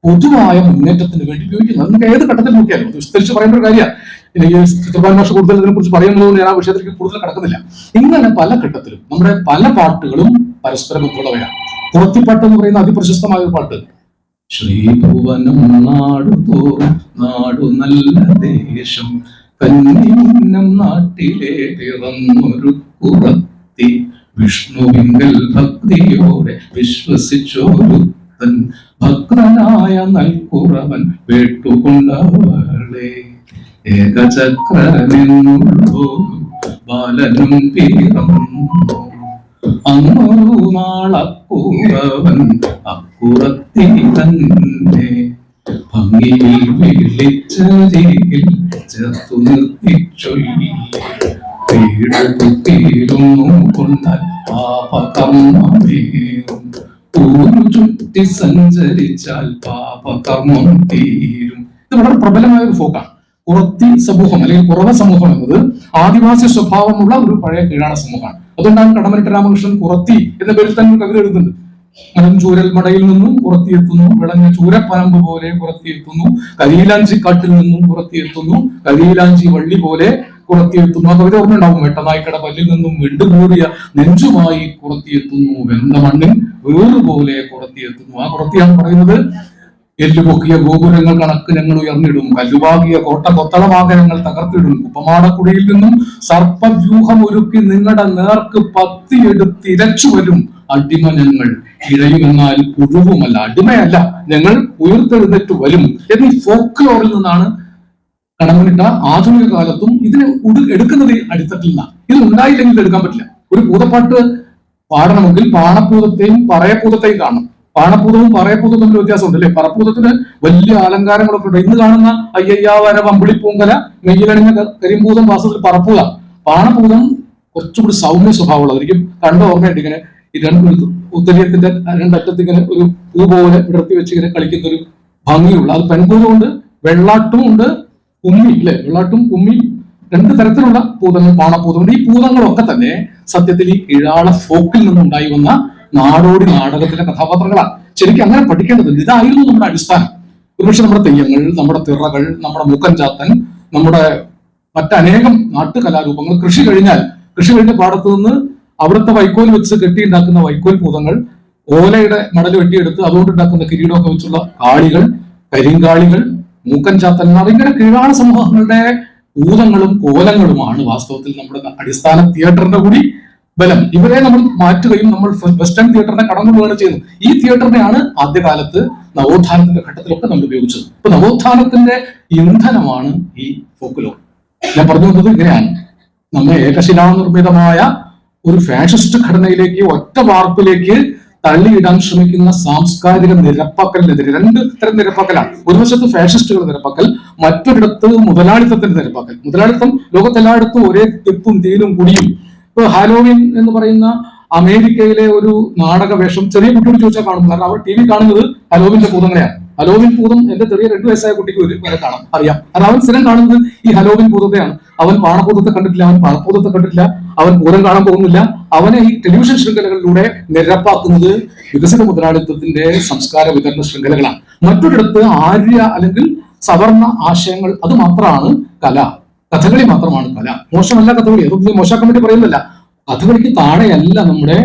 പൊതുവായ മുന്നേറ്റത്തിന് വേണ്ടി ഉപയോഗിക്കുന്നത്. നമുക്ക് ഏത് ഘട്ടത്തിൽ നോക്കിയാലും അത് വിസ്തരിച്ച് പറയേണ്ട ഒരു കാര്യമാണ്. എനിക്ക് ചിത്രപാൽ മാഷ് കൂടുതൽ ഇതിനെ കുറിച്ച് പറയുന്നതുകൊണ്ട് ഞാൻ ആ വിഷയത്തിലേക്ക് കൂടുതൽ കടക്കുന്നില്ല. ഇങ്ങനെ പല ഘട്ടത്തിലും നമ്മുടെ പല പാട്ടുകളും പരസ്പര ബന്ധമുള്ളവയാണ്. കുറത്തിപ്പാട്ട് എന്ന് പറയുന്ന അതിപ്രശസ്തമായ ഒരു പാട്ട്, ശ്രീഭുവനം നാടു തോറും നാടു നല്ല ദേശം കന്നിമുന്നം നാട്ടിലെ പിറന്നൊരു കുറത്തി വിഷ്ണുവിങ്കൽ ഭക്തിയോടെ വിശ്വസിച്ചോരുത്തൻ ഭക്തനായ നൽകുറവൻ വേട്ടുകൊണ്ടവളെ ഏകചക്രനെന്നുള്ളോ ബാലനും പിറന്നു അങ്ങൊരു നാളക്കൂറവൻ അക്കുറത്തി തന്നെ ഭംഗിയിൽ വിളിച്ചരികിൽ ചേർത്തു നിർത്തിച്ചൊല്ലി തീരുന്നു കൊണ്ടാൽ പാപകർമ്മമേറും ൂരു ചുറ്റി സഞ്ചരിച്ചാൽ പാപകർമ്മം തീരും. ഇത് വളരെ പ്രബലമായ ഒരു ഫോക്കാണ്. കുറത്തി സമൂഹം അല്ലെങ്കിൽ കുറവ സമൂഹം എന്നത് ആദിവാസി സ്വഭാവമുള്ള ഒരു പഴയ കീഴാണ സമൂഹമാണ്. അതുകൊണ്ടാണ് കടമനിട്ട രാമകൃഷ്ണൻ കുറത്തി എന്ന പേരിൽ തന്നെ കവിത എഴുതുന്നുണ്ട്. മലഞ്ചൂരൽ മടയിൽ നിന്നും കുറത്തിയെത്തുന്നു, വിളഞ്ഞ ചൂരപ്പനമ്പ് പോലെ കുറത്തിയെത്തുന്നു, കരിയിലാഞ്ചി കാട്ടിൽ നിന്നും കുറത്തിയെത്തുന്നു, കരിയിലാഞ്ചി വള്ളി പോലെ കുറത്തിയെത്തുന്നു. ആ കവിത ഓർമ്മയുണ്ടാവും. വെട്ടനായ്ക്കട പല്ലിൽ നിന്നും വിണ്ടുകൂറിയ നെഞ്ചുമായി കുറത്തിയെത്തുന്നു, വെന്ത മണ്ണിൽ വേറുപോലെ കുറത്തിയെത്തുന്നു. ആ കുറത്തിയാണ് പറയുന്നത്, എല്ലുപൊക്കിയ ഗോപുരങ്ങൾ കണക്ക് ഞങ്ങൾ ഉയർന്നിടും, കല്ലുവാകിയ കോട്ട കൊത്തളവാഹനങ്ങൾ തകർത്തിടും, കുപ്പമാടക്കുടിയിൽ നിന്നും സർപ്പവ്യൂഹം ഒരുക്കി നിങ്ങളുടെ നേർക്ക് പത്തിയെടുത്തിരച്ചു വരും അടിമ ഞങ്ങൾ. ഇഴയുമെന്നാൽ പുഴുവുമല്ല, അടിമയല്ല, ഞങ്ങൾ ഉയർത്തെഴുന്നേറ്റ് വരും എന്നീ ഫോക്ലോറിൽ നിന്നാണ് കടമനിട്ട ആധുനിക കാലത്തും ഇതിനെ എടുക്കുന്നത് അടിത്തട്ടിൽ നിന്നാണ്. ഇത് ഉണ്ടായില്ലെങ്കിൽ എടുക്കാൻ പറ്റില്ല. ഒരു പൂതപ്പാട്ട് പാടണമെങ്കിൽ പാണപ്പൂതത്തെയും പറയപ്പൂതത്തെയും കാണണം. പാണപ്പൂതവും പറയപ്പൂതവും തമ്മിൽ വ്യത്യാസമുണ്ട് അല്ലെ? പറപ്പൂതത്തിന് വലിയ അലങ്കാരങ്ങളൊക്കെ ഉണ്ട്. ഇന്ന് കാണുന്ന അയ്യയ്യാവര വമ്പിളിപ്പൂങ്കല നെയ്യിലണിഞ്ഞ കരിമ്പൂതം വാസത്തിൽ പറപ്പൂത. പാണപ്പൂതം കുറച്ചുകൂടി സൗമ്യ സ്വഭാവമുള്ളതായിരിക്കും. കണ്ട ഓർമ്മയുണ്ട്, ഇങ്ങനെ ഈ ഉത്തരീയത്തിന്റെ രണ്ടറ്റത്ത് ഇങ്ങനെ ഒരു പൂ പോലെ വിടർത്തി വെച്ച് ഇങ്ങനെ കളിക്കുന്ന ഒരു ഭംഗിയുള്ള, അത് പെൺപൂതമുണ്ട്, വെള്ളാട്ടും ഉണ്ട്, കുമ്മി അല്ലെ? വെള്ളാട്ടും കുമ്മി രണ്ട് തരത്തിലുള്ള പൂതങ്ങൾ പാണപ്പൂതമുണ്ട്. ഈ പൂതങ്ങളൊക്കെ തന്നെ സത്യത്തിൽ ഈ കീഴാള ഫോക്കിൽ നിന്നുണ്ടായി വന്ന നാടോടി നാടകത്തിലെ കഥാപാത്രങ്ങളാണ്. ശരിക്കും അങ്ങനെ പഠിക്കേണ്ടതുണ്ട്. ഇതായിരുന്നു നമ്മുടെ അടിസ്ഥാനം. ഒരുപക്ഷെ നമ്മുടെ തെയ്യങ്ങൾ, നമ്മുടെ തിറകൾ, നമ്മുടെ മൂക്കൻ ചാത്തൻ, നമ്മുടെ മറ്റനേകം നാട്ടുകലാരൂപങ്ങൾ, കൃഷി കഴിഞ്ഞ പാടത്തു നിന്ന് അവിടുത്തെ വൈക്കോൽ വെച്ച് കെട്ടിയുണ്ടാക്കുന്ന വൈക്കോൽ പൂതങ്ങൾ, ഓലയുടെ മടൽ വെട്ടിയെടുത്ത് അതുകൊണ്ടുണ്ടാക്കുന്ന കിരീടമൊക്കെ വെച്ചുള്ള കാളികൾ, കരിങ്കാളികൾ, മൂക്കൻ ചാത്തന്മാർ, ഇങ്ങനെ കീഴാള സമൂഹങ്ങളുടെ ഭൂതങ്ങളും കോലങ്ങളുമാണ് വാസ്തവത്തിൽ നമ്മുടെ അടിസ്ഥാന തിയേറ്ററിന്റെ കൂടി ബലം. ഇവരെ നമ്മൾ മാറ്റുകയും നമ്മൾ വെസ്റ്റേൺ തിയേറ്ററിനെ കടന്നുപോവുകയാണ് ചെയ്യുന്നത്. ഈ തിയേറ്ററിനെയാണ് ആദ്യകാലത്ത് നവോത്ഥാനത്തിന്റെ ഘട്ടത്തിലൊക്കെ നമ്മൾ ഉപയോഗിച്ചത്. ഇപ്പൊ നവോത്ഥാനത്തിന്റെ ഇന്ധനമാണ് ഈ ഫോക്ലോർ. ഞാൻ പറഞ്ഞു വന്നത് ഇങ്ങനെയാണ്, നമ്മെ ഏകശിലാനിർമ്മിതമായ ഒരു ഫാഷിസ്റ്റ് ഘടനയിലേക്ക്, ഒറ്റ വാർപ്പിലേക്ക് തള്ളിയിടാൻ ശ്രമിക്കുന്ന സാംസ്കാരിക നിരപ്പാക്കലിനെതിരെ രണ്ട് തരം നിരപ്പാക്കലാണ്. ഒരു വശത്ത് ഫാഷിസ്റ്റുകളുടെ നിരപ്പാക്കൽ, മറ്റൊരിടത്ത് മുതലാളിത്തത്തിന്റെ നിരപ്പാക്കൽ. മുതലാളിത്തം ലോകത്തെല്ലായിടത്തും ഒരേ തിപ്പും തീരും കുടിയും. ഇപ്പൊ ഹാലോവിൻ എന്ന് പറയുന്ന അമേരിക്കയിലെ ഒരു നാടക വേഷം ചെറിയ കുട്ടിയോട് ചോദിച്ചാൽ കാണും. കാരണം അവർ ടി വി കാണുന്നത് ഹലോവിന്റെ ഭൂതങ്ങളെയാണ്. ഹലോവിൻ ഭൂതം എന്റെ ചെറിയ 2 വയസ്സായ കുട്ടിക്ക് വരെ കാണാം, അറിയാം. കാരണം അവൻ സ്ഥിരം കാണുന്നത് ഈ ഹലോവിൻ ഭൂതത്തെയാണ്. അവൻ പാണഭൂതത്തെ കണ്ടിട്ടില്ല, അവൻ പാണഭൂതത്തെ കണ്ടിട്ടില്ല, അവൻ പൂരം കാണാൻ പോകുന്നില്ല. അവനെ ഈ ടെലിവിഷൻ ശൃംഖലകളിലൂടെ നിരപ്പാക്കുന്നത് വികസിത മുതലാളിത്തത്തിന്റെ സംസ്കാര വിതരണ ശൃംഖലകളാണ്. മറ്റൊരിടത്ത് ആര്യ അല്ലെങ്കിൽ സവർണ ആശയങ്ങൾ, അത് മാത്രമാണ് കല. കഥകളി മാത്രമാണ് കല. മോശമല്ല കഥകളി, അതൊന്നും മോശമാക്കാൻ വേണ്ടി പറയുന്നില്ല. കഥകളിക്ക് താഴെയല്ല നമ്മുടെ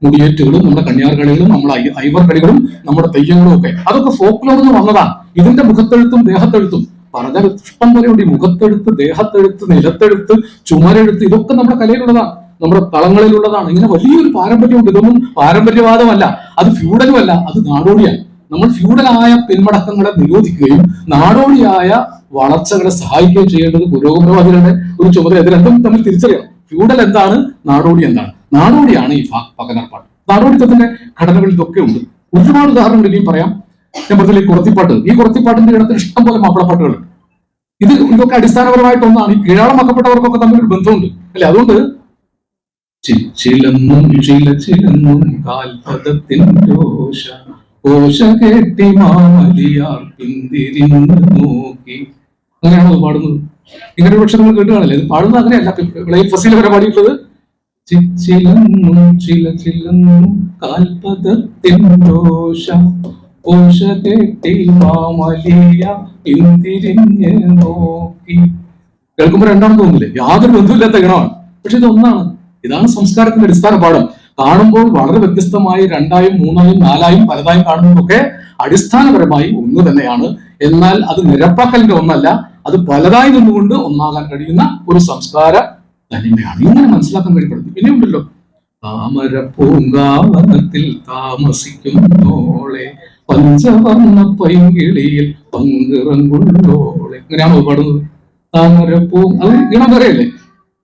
മുടിയേറ്റുകളും നമ്മുടെ കന്യാർകളികളും നമ്മുടെ ഐവർ കളികളും നമ്മുടെ തെയ്യങ്ങളും ഒക്കെ. അതൊക്കെ ഫോക്ലോറിൽ നിന്ന് വന്നതാണ്. ഇതിന്റെ മുഖത്തെഴുത്തും ദേഹത്തെഴുത്തും പറഞ്ഞാൽ ഇഷ്ടം പോലെ ഉണ്ട്. ഈ മുഖത്തെഴുത്ത്, ദേഹത്തെഴുത്ത്, നിലത്തെഴുത്ത്, ചുമരെഴുത്ത്, ഇതൊക്കെ നമ്മുടെ കലയിലുള്ളതാണ്, നമ്മുടെ തളങ്ങളിലുള്ളതാണ്. ഇങ്ങനെ വലിയൊരു പാരമ്പര്യമുണ്ട്. ഇതൊന്നും പാരമ്പര്യവാദമല്ല, അത് ഫ്യൂഡലുമല്ല, അത് നാടോടിയാണ്. നമ്മൾ ഫ്യൂഡലായ പിന്മടക്കങ്ങളെ നിരോധിക്കുകയും നാടോടിയായ വളർച്ചകളെ സഹായിക്കുകയും ചെയ്യേണ്ടത് പുരോഗമനവാദികളുടെ ഒരു ചുമതല. ഇത് രണ്ടും തമ്മിൽ തിരിച്ചറിയണം. ഫ്യൂഡൽ എന്താണ്, നാടോടി എന്താണ്. നാടോടിയാണ് ഈ പകനർപ്പാട്ട്. നാടോടിത്തത്തിന്റെ ഘടനകളിൽ ഇതൊക്കെ ഉണ്ട്. ഒരുപാട് ഉദാഹരണങ്ങൾ ഇനിയും പറയാം. ഞാൻ പറഞ്ഞില്ല, ഈ കുറത്തിപ്പാട്ടിന്റെ ഇടത്തിൽ ഇഷ്ടം പോലെ മാപ്പിളപ്പാട്ടുകളുണ്ട്. ഇതൊക്കെ അടിസ്ഥാനപരമായിട്ട് ഒന്നാണ്. ഈ കീഴാളമാക്കപ്പെട്ടവർക്കൊക്കെ തമ്മിൽ ഒരു ബന്ധമുണ്ട് അല്ലെ? അതുകൊണ്ട് ചിച്ചിലെന്നും ചിലച്ചിലെന്നും കാൽപദത്തിൻോശ ഓശ കേട്ടി മാമലിയാർ പിന്തിരിഞ്ഞു നോക്കി. അങ്ങനെയാണോ പാടുന്നത്? ഇങ്ങനെ ഒരു പക്ഷെ നിങ്ങൾ കേട്ട് കാണില്ലേ? ഇത് പാടുന്നത് അങ്ങനെയല്ല. വിളയിൽ ഫസീല വരെ പാടിയിട്ടുള്ളത് ചിച്ചിലെന്നും ചിലച്ചിലെന്നും കാൽപദത്തിൻോശ ഓശ കേട്ടി മാമലിയ പിന്തിരിഞ്ഞ് നോക്കി. കേൾക്കുമ്പോ രണ്ടാണെന്ന് തോന്നില്ലേ? യാതൊരു ബന്ധമില്ലാത്ത ഗണമാണ്, പക്ഷെ ഇത് ഒന്നാണ്. ഇതാണ് സംസ്കാരത്തിന്റെ അടിസ്ഥാന പാഠം. കാണുമ്പോൾ വളരെ വ്യത്യസ്തമായി രണ്ടായും മൂന്നായും നാലായും പലതായും കാണുന്നതൊക്കെ അടിസ്ഥാനപരമായി ഒന്ന് തന്നെയാണ്. എന്നാൽ അത് നിരപ്പാക്കലിന്റെ ഒന്നല്ല, അത് പലതായി നിന്നുകൊണ്ട് ഒന്നാകാൻ കഴിയുന്ന ഒരു സംസ്കാര തനിമയാണ്. ഇങ്ങനെ മനസ്സിലാക്കാൻ കഴിയപ്പെടുന്നത്. പിന്നെ ഉണ്ടല്ലോ, താമര പൂങ്കാവനത്തിൽ താമസിക്കുന്നോളെ പഞ്ചവർണ്ണ പൈങ്കിളിയിൽ പങ്കിറങ്ങുള്ളോളെ. ഇങ്ങനെയാണോ പാടുന്നത്? താമരപ്പൂ, അത് ഇണം പറയല്ലേ?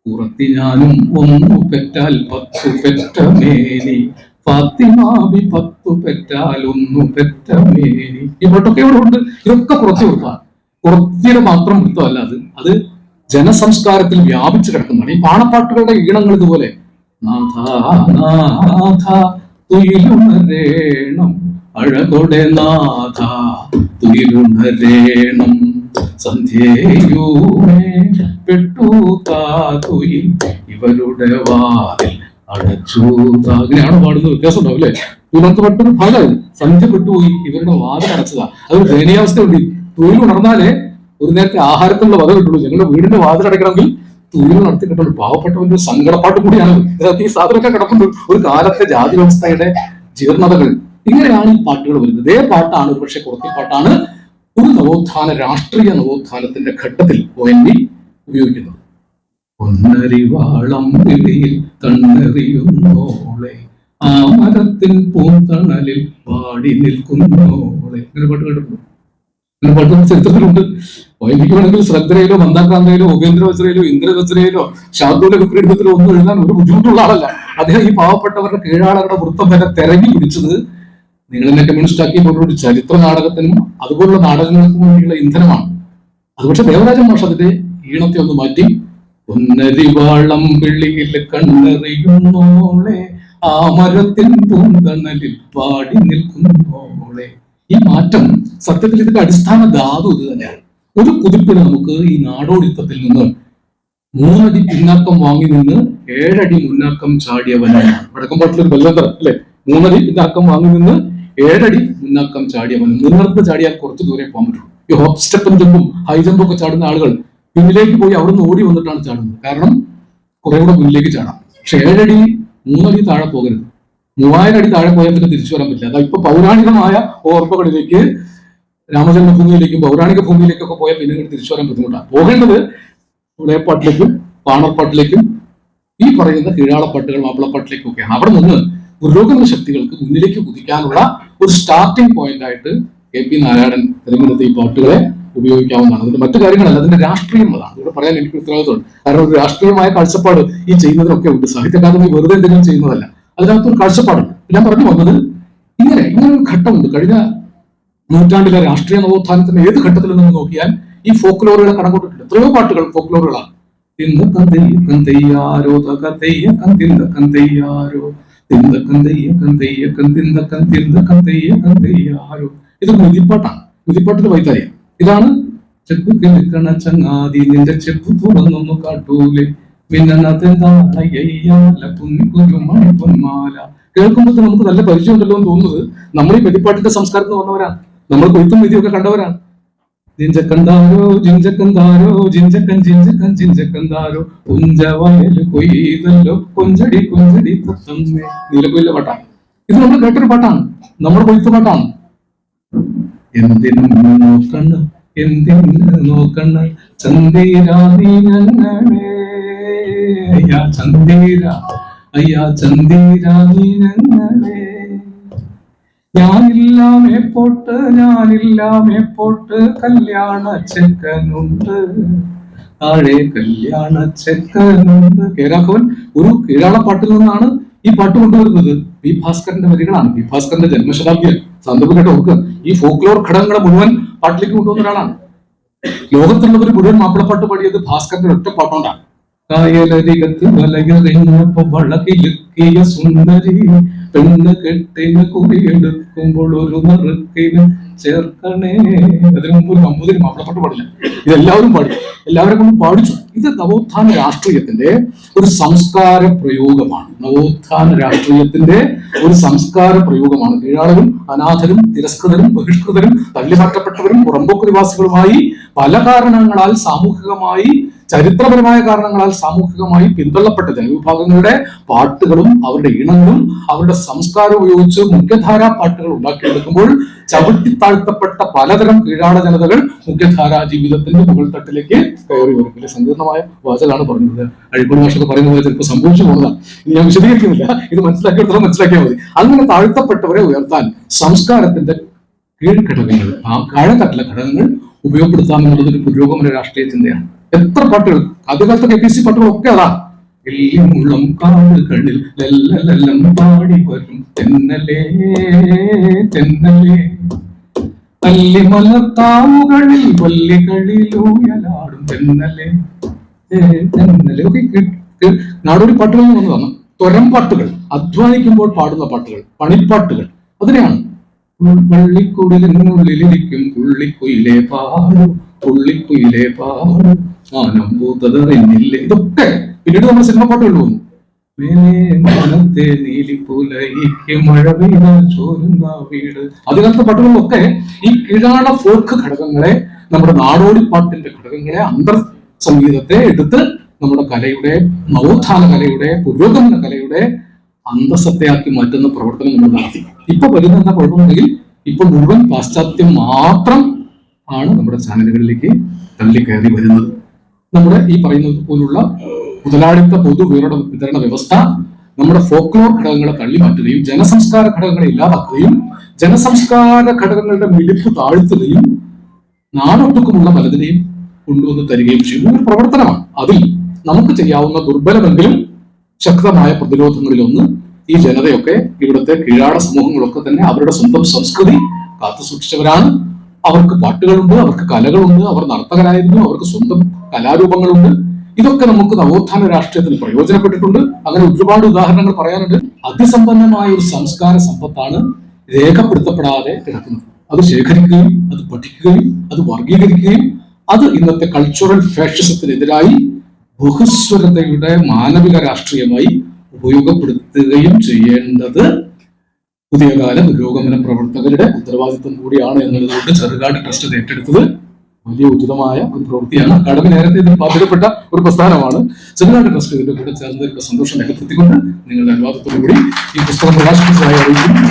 പുറത്തി ഞാനും ഒന്നു പെറ്റാൽ 10 പെറ്റ മേനി, ഫാത്തിമാബി 10 പെറ്റാൽ 1 പെറ്റ മേനി. ഈ പാട്ടൊക്കെ ഇവിടെ ഉണ്ട്. ഇതൊക്കെ കുറച്ച് കൊടുക്കാം. കുറച്ചിന് മാത്രം വൃത്തമല്ല, അത് ജനസംസ്കാരത്തിൽ വ്യാപിച്ചു കിടക്കുന്നതാണ്. ഈ പാണപ്പാട്ടുകളുടെ ഈണങ്ങൾ ഇതുപോലെ നാഥ തുയിലുണരേണം അഴകൊടെ നാഥ തുയിലുണരേണം സന്ധ്യയൂമേ പെട്ടൂതാതുയി ഇവരുടെ വാതിൽ അടച്ചൂത. അങ്ങനെയാണ് പാടുന്നത്. വ്യത്യാസം ഉണ്ടാവും അല്ലെ? ഇവർക്ക് പെട്ടൊരു ഭാഗമായത് സന്ധ്യ പെട്ടുപോയി ഇവരുടെ വാതിൽ അടച്ചതാ. അതൊരു ദയനീയാവസ്ഥയുണ്ട്. തൊഴിൽ ഉണർന്നാലേ ഒരു നേരത്തെ ആഹാരത്തിനുള്ള വക കിട്ടുള്ളൂ. ഞങ്ങളുടെ വീടിന്റെ വാതിൽ അടയ്ക്കണമെങ്കിൽ തൊഴിൽ നടത്തി കിട്ടുള്ളൂ. പാവപ്പെട്ടവന്റെ സങ്കടപ്പാട്ട് കൂടിയാണ് ഇതിനകത്ത് ഈ സാധനമൊക്കെ കിടക്കുന്നത്. ഒരു കാലത്തെ ജാതി വ്യവസ്ഥയുടെ ജീർണതകൾ. ഇങ്ങനെയാണ് ഈ പാട്ടുകൾ വരുന്നത്. ഇതേ പാട്ടാണ്, ഒരു പക്ഷെ കുറത്തി പാട്ടാണ് ഒരു നവോത്ഥാന, രാഷ്ട്രീയ നവോത്ഥാനത്തിന്റെ ഘട്ടത്തിൽ ONV ഉപയോഗിക്കുന്നത്. പൊന്നരിവാളം വിളിയിൽ കണ്ണെറിയുന്നോളെ ആ മരത്തിൻ പൂന്തണലിൽ പാടി നിൽക്കുന്നോളെ. ഇങ്ങനെ പാട്ട് കേട്ടിട്ടുണ്ട്. ഇങ്ങനെ പാട്ട് ചരിത്രത്തിലുണ്ട്. ONVക്ക് വേണമെങ്കിൽ ശ്രദ്ധയിലോ മന്ദാക്രാന്തയിലോ ഉപേന്ദ്ര വജ്രയിലോ ഇന്ദ്രവജ്രയിലോ ശാർദൂല വിക്രീഡത്തിലോ ഒന്നും എഴുതാൻ ഒരു ബുദ്ധിമുട്ടുള്ള ആളല്ല. അദ്ദേഹം ഈ പാവപ്പെട്ടവരുടെ കീഴാളരുടെ വൃത്തം വരെ തെരഞ്ഞു പിടിച്ചത് നിങ്ങളെന്നെ കമ്മ്യൂണിസ്റ്റ് ആക്കിയ പോലൊരു ചരിത്ര നാടകത്തിനും അതുപോലുള്ള നാടകങ്ങൾക്കും വേണ്ടിയുള്ള ഇന്ധനമാണ്. അത് പക്ഷെ ദേവരാജൻ മാഷ് അതിന്റെ ഈണത്തെ ഒന്ന് മാറ്റി പൊന്നരിവാളം വിളിയിൽ കണ്ണെറിയുന്നോളെ ആ മരത്തിൻ പൂന്തണലിൽ പാടി നിൽക്കുന്നോളെ. ഈ മാറ്റം സത്യത്തിൽ ഇതിന്റെ അടിസ്ഥാന ധാതു ഇത് തന്നെയാണ്. ഒരു കുതിപ്പിന് നമുക്ക് ഈ നാടോടിത്തത്തിൽ നിന്ന് 3 അടി പിന്നാക്കം വാങ്ങി നിന്ന് 7 അടി മുന്നാക്കം ചാടിയവനാണ്. വടക്കംപാട്ടിലൊരു ബലവന്തരം അല്ലെ? 3 അടി പിന്നാക്കം വാങ്ങി നിന്ന് 7 അടി മുന്നാക്കം ചാടിയവൻ. നിന്നിടത്ത് ചാടിയാൽ കുറച്ച് ദൂരെ പോകാൻ പറ്റും. ഈ ഹോപ്പ് സ്റ്റെപ്പും ജമ്പും ഹൈ ജമ്പും ഒക്കെ ചാടുന്ന ആളുകൾ പിന്നിലേക്ക് പോയി അവിടുന്ന് ഓടി വന്നിട്ടാണ് ചാടുന്നത്. കാരണം കുറെ കൂടെ മുന്നിലേക്ക് ചാടാം. പക്ഷെ 7 അടി 3 അടി താഴെ പോകരുത്. 3000 അടി താഴെ പോയാൽ പിന്നെ തിരിച്ചു വരാൻ പറ്റില്ല. അതാ ഇപ്പൊ പൗരാണികമായ ഓർമ്മകളിലേക്ക്, രാമജന്മഭൂമിയിലേക്കും പൗരാണിക ഭൂമിയിലേക്കൊക്കെ പോയാൽ പിന്നെ തിരിച്ചു വരാൻ ബുദ്ധിമുട്ടാണ്. പോകേണ്ടത് വിളയപ്പാട്ടിലേക്കും പാണർപ്പാട്ടിലേക്കും ഈ പറയുന്ന കീഴാളപ്പാട്ടുകൾ മാപ്പിളപ്പാട്ടിലേക്കും ഒക്കെയാണ്. അവിടെ നിന്ന് പുരോഗമന ശക്തികൾക്ക് മുന്നിലേക്ക് കുതിക്കാനുള്ള ഒരു സ്റ്റാർട്ടിംഗ് പോയിന്റ് ആയിട്ട് KP നാരായണൻ തിരഞ്ഞെടുത്ത ഈ പാട്ടുകളെ ഉപയോഗിക്കാവുന്നതാണ്. അതിന്റെ മറ്റു കാര്യങ്ങളല്ല, അതിന്റെ രാഷ്ട്രീയം അതാണ് ഇവിടെ പറയാൻ എനിക്ക് ഉത്തരവാദിത്തമുണ്ട്. കാരണം ഒരു രാഷ്ട്രീയമായ കാഴ്ചപ്പാട് ഈ ചെയ്യുന്നതിനൊക്കെ ഉണ്ട്. സാഹിത്യ അക്കാദമി വെറുതെ എന്തെങ്കിലും ചെയ്യുന്നതല്ല, അതിനകത്തൊരു കാഴ്ചപ്പാടുണ്ട്. ഞാൻ പറഞ്ഞു വന്നത് ഇങ്ങനെ ഒരു ഘട്ടമുണ്ട്. കഴിഞ്ഞ നൂറ്റാണ്ടിലെ രാഷ്ട്രീയ നവോത്ഥാനത്തിന്റെ ഏത് ഘട്ടത്തിൽ നിന്ന് നോക്കിയാൽ ഈ ഫോക്ലോറുകളെ കണക്കൂട്ടിട്ടുണ്ട്. എത്രയോ പാട്ടുകൾ ഫോക്ലോറുകളാണ്. ഇത് മുതിപ്പാട്ടാണ്. മുതിപ്പാട്ടിന്റെ വൈത്താരിയം ഇതാണ്. ചെപ്പ് കിഴക്കണ ചങ്ങാതി നിന്റെ ചെപ്പ് തുറന്നൊന്നു കാട്ടൂലെ മണിപ്പൊന്മാല. കേൾക്കുമ്പോൾ നമുക്ക് നല്ല പരിചയമുണ്ടല്ലോ എന്ന് തോന്നുന്നത് നമ്മൾ ഈ മെതിപ്പാട്ടിന്റെ സംസ്കാരത്തിൽ വന്നവരാണ്. നമ്മൾ കൊയ്ത്തും വിധിയൊക്കെ കണ്ടവരാണ്. ജിഞ്ചക്കന്താരോ ജിഞ്ചക്കന്താരോ ജിഞ്ചക്കൻ ജിഞ്ചക്കൻ ജിഞ്ചക്കന്താരോ കുഞ്ചവയൽ കൊയ്തല്ലോ കൊഞ്ചടി കൊഞ്ചടി തത്തമ്മേ. നീലക്കൊയിലെ പാട്ടാണ് ഇത്. നമ്മൾ കേട്ടൊരു പാട്ടാണ്, നമ്മുടെ കൊയ്ത്ത് പാട്ടാണ്. എന്തിനും നോക്കണ്ണ എന്തിന് നോക്കണ്ണ ചന്ദീരാ നീ ഞങ്ങളെ അയ്യാ ചന്ദീര അയ്യാ ചന്ദീരാ നീ ഞങ്ങളെ. ഞാനില്ലാമേ പോട്ട് കല്യാണ ചെക്കനുണ്ട് താഴെ കല്യാണ ചെക്കനുണ്ട്. കേരാഘവൻ ഒരു കീഴാളപ്പാട്ടിൽ നിന്നാണ് ഈ പാട്ട് കൊണ്ടുവരുന്നത്. പി ഭാസ്കരന്റെ വരികളാണ്. പി ഭാസ്കരന്റെ ജന്മശതാബ്ദിയിൽ സന്ദർഭം കേട്ടോ നോക്കുക. ഈ ഫോക്ലോർ ഘടകങ്ങളെ മുഴുവൻ പാട്ടിലേക്ക് കൊണ്ടുവന്ന ഒരാളാണ്. ലോകത്തുള്ളവർ മുഴുവൻ മാപ്പിളപ്പാട്ട് പാടിയത് ഭാസ്കരന്റെ ഒറ്റ പാട്ടുകൊണ്ടാണ്. കായലരികത്ത് വലയെറിഞ്ഞപ്പോ വളകിലുക്കിയ സുന്ദരി പെണ്ണ് കെട്ടിന് കുറിയെടുക്കുമ്പോൾ ഒരു നറുക്കിന് ചേർക്കണേ. അതിനു മുമ്പ് ഒരു നമ്പൂതിരി മാപ്പിളപ്പാട്ട് പാടില്ല, ഇതെല്ലാവരും പാടി, എല്ലാവരെ കൊണ്ടും പാടിച്ചു. ഇത് നവോത്ഥാന രാഷ്ട്രീയത്തിന്റെ ഒരു സംസ്കാര പ്രയോഗമാണ്. നവോത്ഥാന രാഷ്ട്രീയത്തിന്റെ ഒരു സംസ്കാര പ്രയോഗമാണ്. കീഴാളരും അനാഥരും തിരസ്കൃതരും ബഹിഷ്കൃതരും തള്ളിമാറ്റപ്പെട്ടവരും പുറമ്പോക്ക് നിവാസികളുമായി പല കാരണങ്ങളാൽ സാമൂഹികമായി ചരിത്രപരമായ കാരണങ്ങളാൽ സാമൂഹികമായി പിന്തള്ളപ്പെട്ട ജനവിഭാഗങ്ങളുടെ പാട്ടുകളും അവരുടെ ഈണങ്ങളും അവരുടെ സംസ്കാരം ഉപയോഗിച്ച് മുഖ്യധാരാ പാട്ടുകൾ ഉണ്ടാക്കിയെടുക്കുമ്പോൾ ചവിട്ടിത്താഴ്ത്തപ്പെട്ട പലതരം കീഴാള ജനതകൾ മുഖ്യധാരാ ജീവിതത്തിന്റെ മുകൾ തട്ടിലേക്ക് കയറി വരും. വലിയ സങ്കീർണമായ വാചകമാണ് പറഞ്ഞത്. അഴിക്കോട് ഭാഷയൊക്കെ പറയുന്നത് പോലെ ചിലപ്പോൾ സംഭവിച്ചു പോകുന്നതാണ്. ഇനി ഞാൻ വിശദീകരിക്കുന്നില്ല, ഇത് മനസ്സിലാക്കിയെടുത്തോളം മനസ്സിലാക്കിയാൽ മതി. അങ്ങനെ താഴ്ത്തപ്പെട്ടവരെ ഉയർത്താൻ സംസ്കാരത്തിന്റെ കീഴ്ഘടകങ്ങൾ, ആ താഴെത്തട്ടിലെ ഘടകങ്ങൾ ഉപയോഗപ്പെടുത്താമെന്നുള്ളത് ഒരു പുരോഗമന രാഷ്ട്രീയ ചിന്തയാണ്. എത്ര പാട്ടുകൾ, ആദ്യകാലത്തെ KPC പാട്ടുകളൊക്കെ അതാ. എല്ലിമുള്ളം കാടുകളിൽ ലെല്ലലെല്ലം പാടി വരും തെന്നലേ തെന്നലേ, തല്ലിമലത്താവുകളിൽ വല്ലികളിലൂയലാടും തെന്നലേ തെന്നലേ. ഒക്കെ നാടോടി പാട്ടുകളിൽ നിന്ന് വന്നതാണ്. ത്വരം പാട്ടുകൾ, അധ്വാനിക്കുമ്പോൾ പാടുന്ന പാട്ടുകൾ, പണിപ്പാട്ടുകൾ, അതിനെയാണ്. വള്ളിക്കുടലിനുള്ളിലിരിക്കും പുള്ളിക്കുയിലേ പാടും പുള്ളിക്കുയിലേ പാടും മാനം പൂത്തതറിഞ്ഞില്ലേ. ഇതൊക്കെ പിന്നീട് നമ്മൾ സിനിമ പാട്ടുകൾ വന്നു. മാനത്തെ നീലിപ്പുലയ്ക്ക് മഴ പെയ്ത ചോരുന്ന വീട്. ആദ്യകാലത്തെ പാട്ടുകളിലൊക്കെ ഈ കീഴാള ഫോക്ക് ഘടകങ്ങളെ, നമ്മുടെ നാടോടി പാട്ടിന്റെ ഘടകങ്ങളെ, അന്തർ സംഗീതത്തെ എടുത്ത് നമ്മുടെ കലയുടെ, നവോത്ഥാന കലയുടെ, പുരോഗമന കലയുടെ അന്തസത്തയാക്കി മാറ്റുന്ന പ്രവർത്തനം നമ്മൾ നടത്തി. ഇപ്പൊ വരുന്ന കുഴപ്പമുണ്ടെങ്കിൽ ഇപ്പൊ മുഴുവൻ പാശ്ചാത്യം മാത്രം ആണ് നമ്മുടെ ചാനലുകളിലേക്ക് തള്ളിക്കയറി വരുന്നത്. നമ്മുടെ ഈ പറയുന്നത് പോലുള്ള മുതലാളിത്ത പൊതു വിതരണ വ്യവസ്ഥ നമ്മുടെ ഫോക്ലോർ ഘടകങ്ങളെ തള്ളി മാറ്റുകയും ജനസംസ്കാര ഘടകങ്ങളെ ഇല്ലാതാക്കുകയും ജനസംസ്കാര ഘടകങ്ങളുടെ മിടിപ്പ് താഴ്ത്തുകയും നാടൊട്ടുക്കുമുള്ള പലതിനെയും കൊണ്ടുവന്ന് തരികയും ചെയ്യുന്ന ഒരു പ്രവർത്തനമാണ്. അതിൽ നമുക്ക് ചെയ്യാവുന്ന ദുർബലമെങ്കിലും ശക്തമായ പ്രതിരോധങ്ങളിലൊന്ന് ഈ ജനതയൊക്കെ, ഇവിടുത്തെ കീഴാട സമൂഹങ്ങളൊക്കെ തന്നെ അവരുടെ സ്വന്തം സംസ്കൃതി കാത്തു സൂക്ഷിച്ചവരാണ്. അവർക്ക് പാട്ടുകളുണ്ട്, അവർക്ക് കലകളുണ്ട്, അവർ നർത്തകരായിരുന്നു, അവർക്ക് സ്വന്തം കലാരൂപങ്ങളുണ്ട്. ഇതൊക്കെ നമുക്ക് നവോത്ഥാന രാഷ്ട്രീയത്തിന് പ്രയോജനപ്പെട്ടിട്ടുണ്ട്. അങ്ങനെ ഒരുപാട് ഉദാഹരണങ്ങൾ പറയാനുണ്ട്. അതിസമ്പന്നമായ ഒരു സംസ്കാര സമ്പത്താണ് രേഖപ്പെടുത്തപ്പെടാതെ കിടക്കുന്നത്. അത് ശേഖരിക്കുകയും അത് പഠിക്കുകയും അത് വർഗീകരിക്കുകയും അത് ഇന്നത്തെ കൾച്ചറൽ ഫാഷിസത്തിനെതിരായി ബഹുസ്വരതയുടെ മാനവിക രാഷ്ട്രീയമായി ഉപയോഗപ്പെടുത്തുകയും ചെയ്യേണ്ടത് പുതിയ കാല പുരോഗമന പ്രവർത്തകരുടെ ഉത്തരവാദിത്വം കൂടിയാണ് എന്നുള്ളതുകൊണ്ട് ചെറുകാട് ട്രസ്റ്റ് ഏറ്റെടുത്തത് വലിയ ഉചിതമായ ഒരു പ്രവൃത്തിയാണ്. അക്കാദമി നേരത്തെ ഇതിൽ ബാധ്യതപ്പെട്ട ഒരു പ്രസ്ഥാനമാണ്. ചെറുകാട് ട്രസ്റ്റ് ഇതിന്റെ കൂടെ ചേർന്നതിന്റെ സന്തോഷം രേഖപ്പെടുത്തിക്കൊണ്ട് നിങ്ങളുടെ അനുവാദത്തോടു കൂടി ഈ പുസ്തകം പ്രകാശിപ്പിച്ചതായി അറിയിക്കുന്നു.